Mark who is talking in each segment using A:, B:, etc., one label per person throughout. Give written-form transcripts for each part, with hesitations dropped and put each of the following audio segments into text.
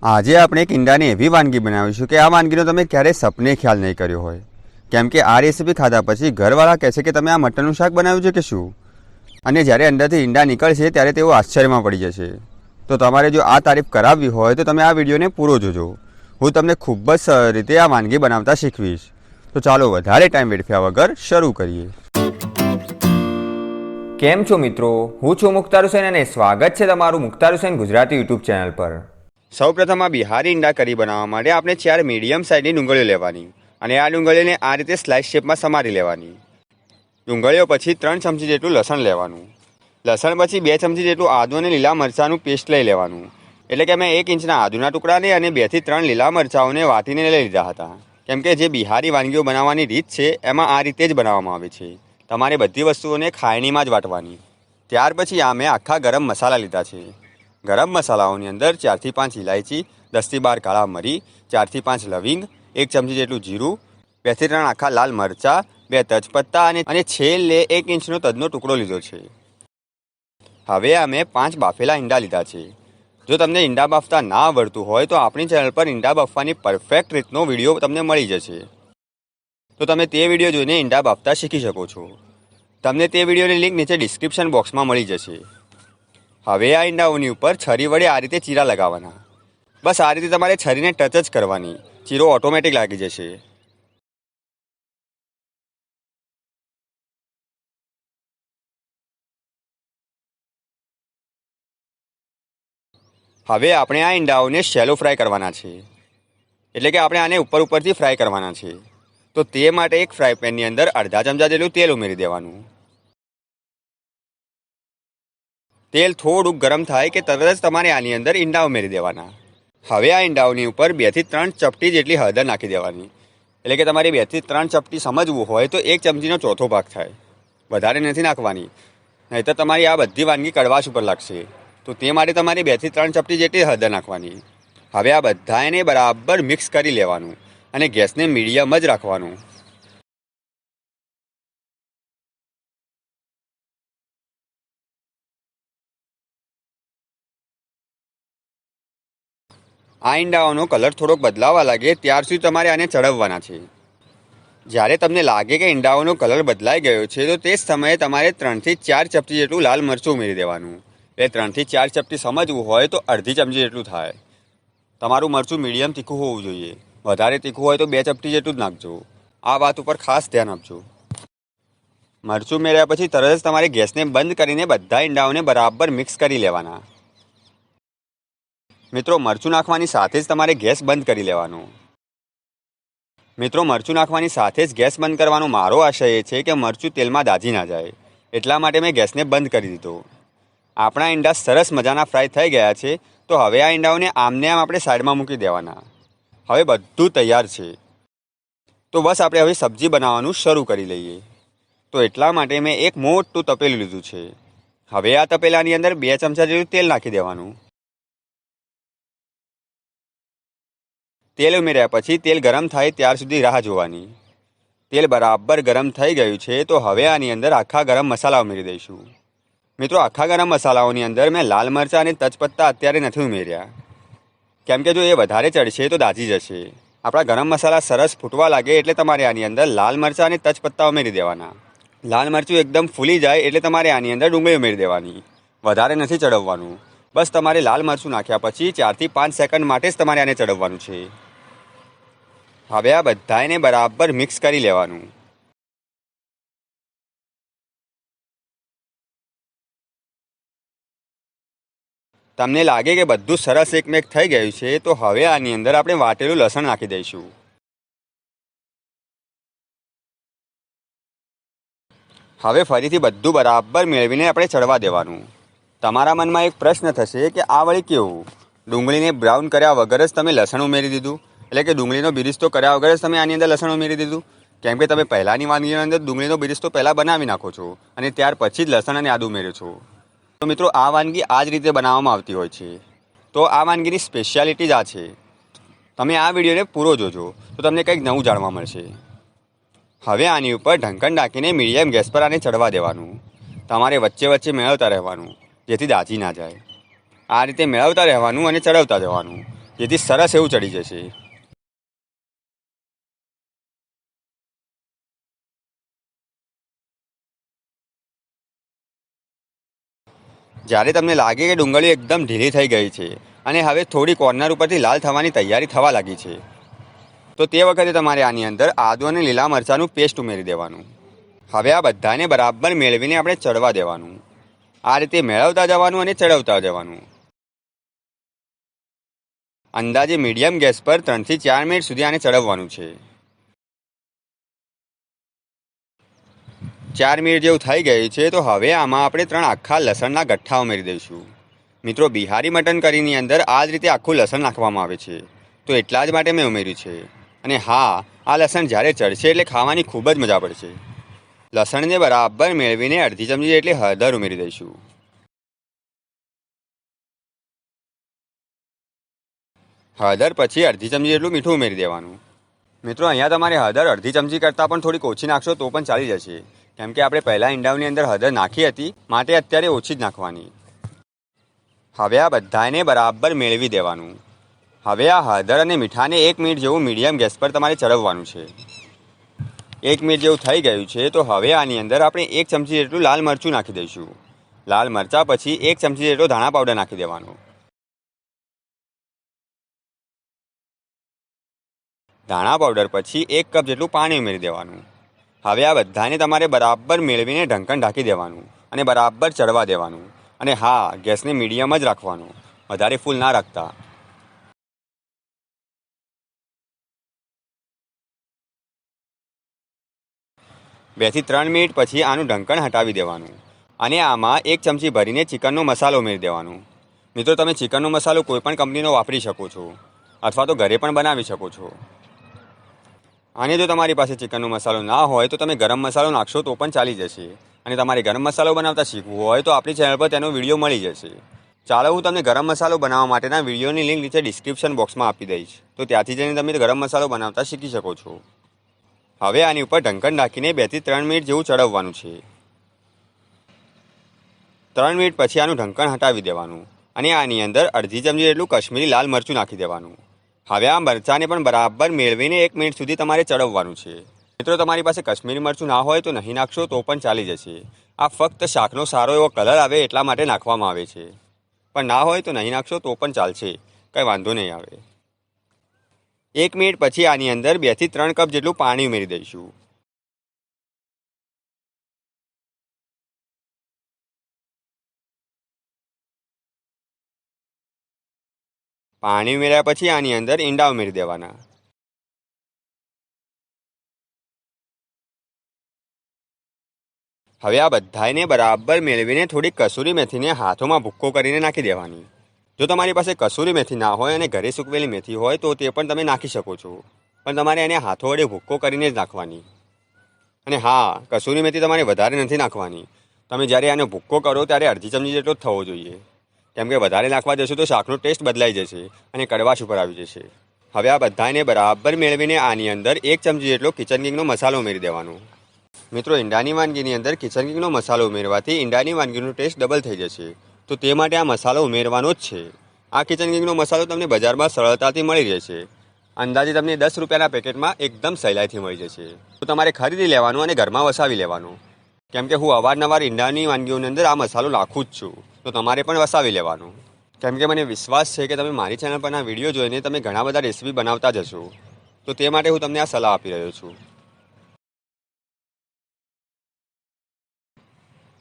A: આજે આપણે એક ઈંડાની એવી વાનગી બનાવીશું કે આ વાનગીનો તમે ક્યારેય સપને ખ્યાલ નહીં કર્યો હોય, કેમ કે આ રેસીપી ખાધા પછી ઘરવાળા કહેશે કે તમે આ મટનનું શાક બનાવ્યું છે કે શું, અને જ્યારે અંદરથી ઈંડા નીકળશે ત્યારે તેઓ આશ્ચર્યમાં પડી જશે. તો તમારે જો આ તારીફ કરાવવી હોય તો તમે આ વિડીયોને પૂરો જોજો. હું તમને ખૂબ જ સરળ રીતે આ વાનગી બનાવતા શીખવીશ. તો ચાલો વધારે ટાઈમ વેડફ્યા વગર શરૂ કરીએ. કેમ છો મિત્રો, હું છું મુખ્તાર હુસૈન અને સ્વાગત છે તમારું મુખ્તાર હુસૈન ગુજરાતી યુટ્યુબ ચેનલ પર. સૌપ્રથમ આ બિહારી ઈંડા કરી બનાવવા માટે આપણે 4 મીડિયમ સાઇઝની ડુંગળીઓ લેવાની અને આ ડુંગળીને આ રીતે સ્લાઇસ શેપમાં સમારી લેવાની. ડુંગળીઓ પછી 3 ચમચી જેટલું લસણ લેવાનું. લસણ પછી 2 ચમચી જેટલું આદુ અને લીલા મરચાંનું પેસ્ટ લઈ લેવાનું. એટલે કે મેં 1 ઇંચના આદુના ટુકડાને અને 2 થી 3 લીલા મરચાંઓને વાટીને લઈ લીધા હતા, કેમ કે જે બિહારી વાનગીઓ બનાવવાની રીત છે એમાં આ રીતે જ બનાવવામાં આવે છે. તમારે બધી વસ્તુઓને ખાયણીમાં જ વાટવાની. ત્યાર પછી આ મેં આખા ગરમ મસાલા લીધા છે. ગરમ મસાલાઓની અંદર 4 થી 5 ઇલાયચી, 10 થી 12 કાળા મરી, 4 થી 5 લવિંગ, 1 ચમચી જેટલું જીરું, 2 થી 3 આખા લાલ મરચાં, 2 તેજપત્તા અને છેલ્લે 1 ઇંચનો તજનો ટુકડો લીધો છે. હવે આ મેં 5 બાફેલા ઈંડા લીધા છે. જો તમને ઈંડા બાફતા ના આવડતું હોય તો આપણી ચેનલ પર ઈંડા બાફવાની પરફેક્ટ રીતનો વિડીયો તમને મળી જશે, તો તમે તે વિડીયો જોઈને ઈંડા બાફતા શીખી શકો છો. તમને તે વિડીયોની લિંક નીચે ડિસ્ક્રિપ્શન બોક્સમાં મળી જશે. હવે આ ઈંડાઓની ઉપર છરી વડે આ રીતે ચીરા લગાવવાના. બસ આ રીતે તમારે છરીને ટચ જ કરવાની, ચીરો ઓટોમેટિક લાગી જશે. હવે આપણે આ ઈંડાઓને શેલો ફ્રાય કરવાના છે, એટલે કે આપણે આને ઉપરથી ફ્રાય કરવાના છે. તો તે માટે એક ફ્રાય પેનની અંદર અડધા ચમચા જેટલું તેલ ઉમેરી દેવાનું. તેલ થોડુંક ગરમ થાય કે તરત જ તમારે આની અંદર ઈંડા ઉમેરી દેવાના. હવે આ ઈંડાઓની ઉપર 2 થી 3 ચપટી જેટલી હળદર નાખી દેવાની. એટલે કે તમારે 2 થી 3 ચપટી સમજવું હોય તો 1 ચમચીનો ચોથો ભાગ થાય, વધારે નથી નાખવાની, નહીંતર તમારી આ બધી વાનગી કડવાશ ઉપર લાગશે. તો તે માટે તમારે 2 થી 3 ચપટી જેટલી હળદર નાખવાની. હવે આ બધાને બરાબર મિક્સ કરી લેવાનું અને ગેસને મીડિયમ જ રાખવાનું. આ ઈંડાઓનો કલર થોડોક બદલાવા લાગે ત્યાર સુધી તમારે આને ચડવવાના છે. જ્યારે તમને લાગે કે ઈંડાઓનો કલર બદલાઈ ગયો છે તો તે જ સમયે તમારે 3 થી 4 ચપટી જેટલું લાલ મરચું ઉમેરી દેવાનું. એટલે 3 થી 4 ચપટી સમજવું હોય તો અડધી ચમચી જેટલું થાય. તમારું મરચું મીડિયમ તીખું હોવું જોઈએ, વધારે તીખું હોય તો 2 ચપટી જેટલું જ નાખજો. આ વાત ઉપર ખાસ ધ્યાન આપજો. મરચું મેળવ્યા પછી તરત જ તમારે ગેસને બંધ કરીને બધા ઈંડાઓને બરાબર મિક્સ કરી લેવાના. મિત્રો, મરચું નાખવાની સાથે જ તમારે ગેસ બંધ કરી લેવાનો. મિત્રો, મરચું નાખવાની સાથે જ ગેસ બંધ કરવાનો મારો આશય એ છે કે મરચું તેલમાં દાજી ના જાય, એટલા માટે મેં ગેસને બંધ કરી દીધો. આપણા ઈંડા સરસ મજાના ફ્રાય થઈ ગયા છે. તો હવે આ ઈંડાઓને આમને આમ આપણે સાઈડમાં મૂકી દેવાના. હવે બધું તૈયાર છે. તો બસ આપણે હવે સબ્જી બનાવવાનું શરૂ કરી લઈએ. તો એટલા માટે મેં એક મોટું તપેલું લીધું છે. હવે આ તપેલાની અંદર 2 ચમચા જેટલું તેલ નાખી દેવાનું. તેલ ઉમેર્યા પછી તેલ ગરમ થાય ત્યાર સુધી રાહ જોવાની. તેલ બરાબર ગરમ થઈ ગયું છે તો હવે આની અંદર આખા ગરમ મસાલા ઉમેરી દઈશું. મિત્રો, આખા ગરમ મસાલાઓની અંદર મેં લાલ મરચાં અને તજપત્તા અત્યારે નથી ઉમેર્યા, કેમ કે જો એ વધારે ચડશે તો દાજી જશે. આપણા ગરમ મસાલા સરસ ફૂટવા લાગે એટલે તમારે આની અંદર લાલ મરચાં અને તજપત્તા ઉમેરી દેવાના. લાલ મરચું એકદમ ફૂલી જાય એટલે તમારે આની અંદર ડુંગળી ઉમેરી દેવાની. વધારે નથી ચડવવાનું. બસ તમારે લાલ મરચું નાખ્યા પછી 4 થી 5 સેકન્ડ માટે જ તમારે આને ચડવવાનું છે. હવે આ બધાને બરાબર મિક્સ કરી લેવાનું. તમને લાગે કે બધું સરસ એકમેક થઈ ગયું છે તો હવે આની અંદર આપણે વાટેલું લસણ નાખી દઈશું. હવે ફરીથી બધું બરાબર મેળવીને આપણે ચડવા દેવાનું. તમારા મનમાં એક પ્રશ્ન થશે કે આ વળી કેવું, ડુંગળીને બ્રાઉન કર્યા વગર જ તમે લસણ ઉમેરી દીધું, એટલે કે ડુંગળીનો બિરિસ્તો કર્યા વગર જ તમે આની અંદર લસણ ઉમેરી દીધું, કેમ કે તમે પહેલાંની વાનગીની અંદર ડુંગળીનો બિરિસ્તો પહેલાં બનાવી નાખો છો અને ત્યાર પછી જ લસણ અને આદુ ઉમેરો છો. તો મિત્રો, આ વાનગી આ જ રીતે બનાવવામાં આવતી હોય છે. તો આ વાનગીની સ્પેશિયાલિટી જ આ છે. તમે આ વિડીયોને પૂરો જોજો તો તમને કંઈક નવું જાણવા મળશે. હવે આની ઉપર ઢંકણ ઢાંકીને મીડિયમ ગેસ પર આને ચડવા દેવાનું. તમારે વચ્ચે વચ્ચે મેળવતા રહેવાનું જેથી દાજી ના જાય. આ રીતે મેળવતા રહેવાનું અને ચડાવતા જવાનું. જેથી સરસ એવું ચડી જશે. જ્યારે તમને લાગે કે ડુંગળી એકદમ ઢીલી થઈ ગઈ છે અને હવે થોડી કોર્નર ઉપરથી લાલ થવાની તૈયારી થવા લાગી છે, તો તે વખતે તમારે આની અંદર આદુ અને લીલા મરચાંનું પેસ્ટ ઉમેરી દેવાનું. હવે આ બધાને બરાબર મેળવીને આપણે ચડવા દેવાનું. આ રીતે મેળવતા જવાનું અને ચડવતા જવાનું. અંદાજે મીડિયમ ગેસ પર 3 થી 4 મિનિટ સુધી આને ચડવવાનું છે. 4 મિનિટ જેવું થઈ ગયું છે, તો હવે આમાં આપણે 3 આખા લસણના ગઠ્ઠા ઉમેરી દઈશું. મિત્રો, બિહારી મટન કરીની અંદર આ જ રીતે આખું લસણ નાખવામાં આવે છે, તો એટલા જ માટે મેં ઉમેર્યું છે. અને હા, આ લસણ જ્યારે ચડશે એટલે ખાવાની ખૂબ જ મજા પડશે. લસણને બરાબર મેળવીને અડધી ચમચી જેટલી હળદર ઉમેરી દઈશું. હળદર પછી અડધી ચમચી જેટલું મીઠું ઉમેરી દેવાનું. મિત્રો, અહીંયા તમારે હળદર અડધી ચમચી કરતાં પણ થોડીક ઓછી નાખશો તો પણ ચાલી જશે, કેમ કે આપણે પહેલાં ઈંડાની અંદર હળદર નાખી હતી, માટે અત્યારે ઓછી જ નાખવાની. હવે આ બધાને બરાબર મેળવી દેવાનું. હવે આ હળદર અને મીઠાને 1 મિનિટ જેવું મીડિયમ ગેસ પર તમારે ચડવવાનું છે. 1 મિનિટ જેવું થઈ ગયું છે, તો હવે આની અંદર આપણે 1 ચમચી જેટલું લાલ મરચું નાખી દઈશું. લાલ મરચાં પછી 1 ચમચી જેટલો ધાણા પાવડર નાખી દેવાનો. ધાણા પાવડર પછી 1 કપ જેટલું પાણી ઉમેરી દેવાનું. હવે આ બધાને તમારે બરાબર મેળવીને ઢંકણ ઢાંકી દેવાનું અને બરાબર ચડવા દેવાનું. અને હા, ગેસને મીડિયમ જ રાખવાનો, વધારે ફૂલ ના રાખતા. 2 થી 3 મિનિટ પછી આનું ઢંકણ હટાવી દેવાનું અને આમાં 1 ચમચી ભરીને ચિકનનો મસાલો ઉમેરી દેવાનો. મિત્રો, તમે ચિકનનો મસાલો કોઈ પણ કંપનીનો વાપરી શકો છો અથવા તો ઘરે પણ બનાવી શકો છો. અને જો તમારી પાસે ચિકનનો મસાલો ના હોય તો તમે ગરમ મસાલો નાખશો તો પણ ચાલી જશે. અને તમારે ગરમ મસાલો બનાવતા શીખવું હોય તો આપણી ચેનલ પર તેનો વિડીયો મળી જશે. ચાલો, હું તમને ગરમ મસાલો બનાવવા માટેના વિડીયોની લિંક નીચે ડિસ્ક્રિપ્શન બોક્સમાં આપી દઈશ, તો ત્યાંથી જઈને તમે ગરમ મસાલો બનાવતા શીખી શકો છો. હવે આની ઉપર ઢંકણ ઢાંકીને 2 થી 3 મિનિટ જેવું ચડવવાનું છે. 3 મિનિટ પછી આનું ઢંકણ હટાવી દેવાનું અને આની અંદર અડધી ચમચી જેટલું કશ્મીરી લાલ મરચું નાખી દેવાનું. હવે આ મરચાંને પણ બરાબર મેળવીને 1 મિનિટ સુધી તમારે ચડવવાનું છે. મિત્રો, તમારી પાસે કશ્મીરી મરચું ના હોય તો નહીં નાખશો તો પણ ચાલી જશે. આ ફક્ત શાકનો સારો એવો કલર આવે એટલા માટે નાખવામાં આવે છે, પણ ના હોય તો નહીં નાખશો તો પણ ચાલશે, કંઈ વાંધો નહીં આવે. 1 મિનિટ પછી આની અંદર 2 થી 3 કપ જેટલું પાણી ઉમેરી દઈશું. પાણી ઉમેર્યા પછી આની અંદર ઈંડા ઉમેરી દેવાના. હવે આ બધાને બરાબર મેળવીને થોડીક કસૂરી મેથીને હાથોમાં ભૂક્કો કરીને નાખી દેવાની. જો તમારી પાસે કસૂરી મેથી ના હોય અને ઘરે સૂકવેલી મેથી હોય તો તે પણ તમે નાખી શકો છો, પણ તમારે એને હાથો વડે ભૂક્કો કરીને જ નાખવાની. અને હા, કસૂરી મેથી તમારે વધારે નથી નાખવાની. તમે જ્યારે આનો ભૂક્કો કરો ત્યારે અડધી ચમચી જેટલો જ થવો જોઈએ, કેમ કે વધારે નાખવા જશો તો શાકનો ટેસ્ટ બદલાઈ જશે અને કડવાશ ઉપર આવી જશે. હવે આ બધાને બરાબર મેળવીને આની અંદર 1 ચમચી જેટલો કિચન કિંગનો મસાલો ઉમેરી દેવાનો. મિત્રો, ઈંડાની વાનગીની અંદર કિચન કિંગનો મસાલો ઉમેરવાથી ઈંડાની વાનગીનો ટેસ્ટ ડબલ થઈ જશે, તો તે માટે આ મસાલો ઉમેરવાનો જ છે. આ કિચન કિંગનો મસાલો તમને બજારમાં સરળતાથી મળી રહેશે. અંદાજે તમને 10 રૂપિયાના પેકેટમાં એકદમ સહેલાઈથી મળી જશે. તો તમારે ખરીદી લેવાનું અને ઘરમાં વસાવી લેવાનું, કેમ કે હું અવારનવાર ઈંડાની વાનગીઓની અંદર આ મસાલો નાખું જ છું, તો તમારે પણ વસાવી લેવાનું. કેમ કે મને વિશ્વાસ છે કે તમે મારી ચેનલ પરના વિડીયો જોઈને તમે ઘણા બધા રેસીપી બનાવતા જશો, તો તે માટે હું તમને આ સલાહ આપી રહ્યો છું.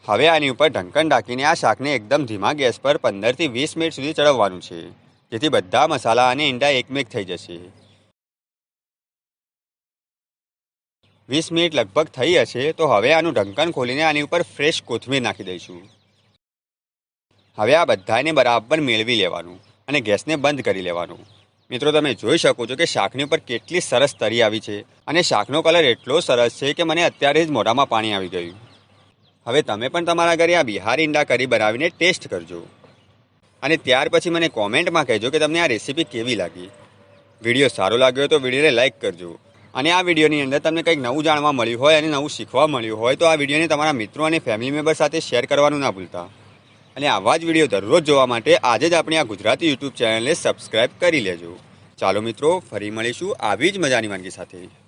A: હવે આની ઉપર ઢંકણ ઢાંકીને આ શાકને એકદમ ધીમા ગેસ પર 15 થી 20 મિનિટ સુધી ચડવવાનું છે, જેથી બધા મસાલા અને ઈંડા એકમેક થઈ જશે. 20 મિનિટ લગભગ થઈ હશે, તો હવે આનું ઢંકણ ખોલીને આની ઉપર ફ્રેશ કોથમીર નાખી દઈશું. હવે આ બધાને બરાબર મેળવી લેવાનું અને ગેસને બંધ કરી લેવાનું. મિત્રો, તમે જોઈ શકો છો કે શાકની ઉપર કેટલી સરસ તરી આવી છે અને શાકનો કલર એટલો સરસ છે કે મને અત્યારે જ મોઢામાં પાણી આવી ગયું. હવે તમે પણ તમારા ઘરે આ બિહારી ઈંડા કરી બનાવીને ટેસ્ટ કરજો અને ત્યાર પછી મને કોમેન્ટમાં કહેજો કે તમને આ રેસીપી કેવી લાગી. વિડીયો સારો લાગ્યો તો વિડીયોને લાઇક કરજો અને આ વિડીયોની અંદર તમને કંઈક નવું જાણવા મળ્યું હોય અને નવું શીખવા મળ્યું હોય તો આ વિડીયોને તમારા મિત્રો અને ફેમિલી મેમ્બર સાથે શેર કરવાનું ના ભૂલતા. અને આવા જ વિડીયો દરરોજ જોવા માટે આજે જ આપણી આ ગુજરાતી યુટ્યુબ ચેનલને સબસ્ક્રાઈબ કરી લેજો. ચાલો મિત્રો, ફરી મળીશું આવી જ મજાની વાનગી સાથે.